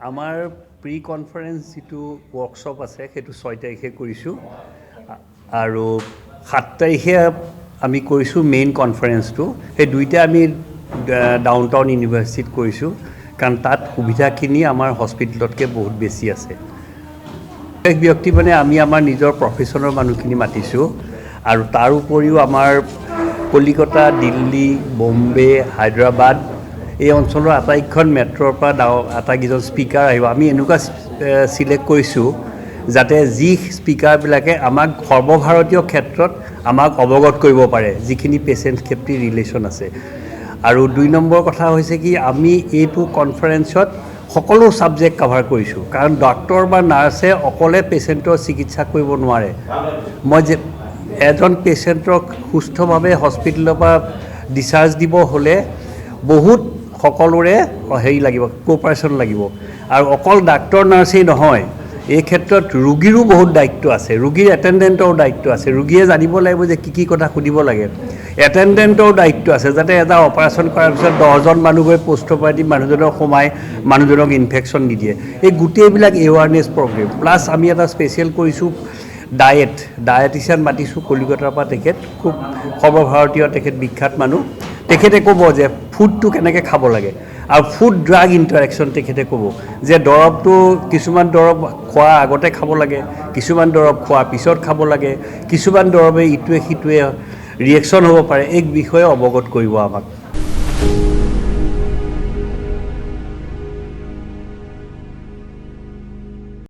আমাৰ pre conference যেটো ওয়াৰ্কশপ আছে সেইটো 6 তাৰিখে কৰিছোঁ আৰু 7 তাৰিখে আমি কৰিছোঁ মেইন কনফাৰেন্সটো এই দুইটা আমি ডাউনটাউন ইউনিভাৰ্চিটিত কৰিছোঁ কাৰণ তাত সুবিধাখিনি আমাৰ হস্পিটেলতকৈ বহুত বেছি আছে এক ব্যক্তি মানে আমি আমাৰ নিজৰ প্ৰফেশনৰ মানুহখিনি মাতিছোঁ আৰু তাৰ উপৰিও আমাৰ কলিকতা দিল্লী বম্বে হায়দৰাবাদ এই অঞ্চলৰ আটাইখন মেট্ৰৰ পৰা আটাইকেইজন স্পিকাৰ আহিব আমি এনেকুৱা সিলেক্ট কৰিছোঁ যাতে যি স্পিকাৰবিলাকে আমাক সৰ্বভাৰতীয় ক্ষেত্ৰত আমাক অৱগত কৰিব পাৰে যিখিনি পেচেণ্ট সেফটি ৰিলেশ্যন আছে আৰু 2 নম্বৰ কথা হৈছে কি আমি এইটো কনফাৰেন্সত সকলো সাবজেক্ট কভাৰ কৰিছোঁ কাৰণ ডক্টৰ বা নাৰ্ছে অকলে পেচেণ্টৰ চিকিৎসা কৰিব নোৱাৰে মই যে এজন পেচেণ্টক সুস্থভাৱে হস্পিটেলৰ পৰা ডিসচাৰ্জ দিব হলে বহুত সকলোৰে হেৰি লাগিব কোঅপাৰেশ্যন লাগিব আৰু অকল ডাক্তৰ নাৰ্ছেই নহয় এই ক্ষেত্ৰত ৰোগীৰো বহুত দায়িত্ব আছে ৰোগীৰ এটেন্ডেন্টৰ দায়িত্ব আছে ৰোগীয়ে জানিব লাগিব যে কি কথা সুধিব লাগে এটেন্ডেন্টৰ দায়িত্ব আছে যাতে এটা অপাৰেশ্যন কৰাৰ পিছত 10 জন মানুহ গৈ পোষ্ট অপাৰেটিভ মানুহজনক সোমাই মানুহজনক ইনফেকশ্যন নিদিয়ে এই গোটেইবিলাক এৱাৰনেছ প্ৰগ্ৰেম প্লাছ আমি এটা স্পেচিয়েল কৰিছোঁ ডায়েটিচিয়ান মাতিছোঁ কলিকতাৰ পৰা তেখেত খুব সৰ্বভাৰতীয় তেখেত বিখ্যাত মানুহ তেখেতে ক'ব যে ফুডটো কেনেকৈ খাব লাগে আৰু ফুড ড্ৰাগ ইণ্টাৰেকশ্যন তেখেতে ক'ব যে দৰৱটো কিছুমান দৰৱ খোৱাৰ আগতে খাব লাগে কিছুমান দৰৱ খোৱাৰ পিছত খাব লাগে কিছুমান দৰৱে ইটোৱে সিটোৱে ৰিয়েকশ্যন হ'ব পাৰে এই বিষয়ে অৱগত কৰিব আমাক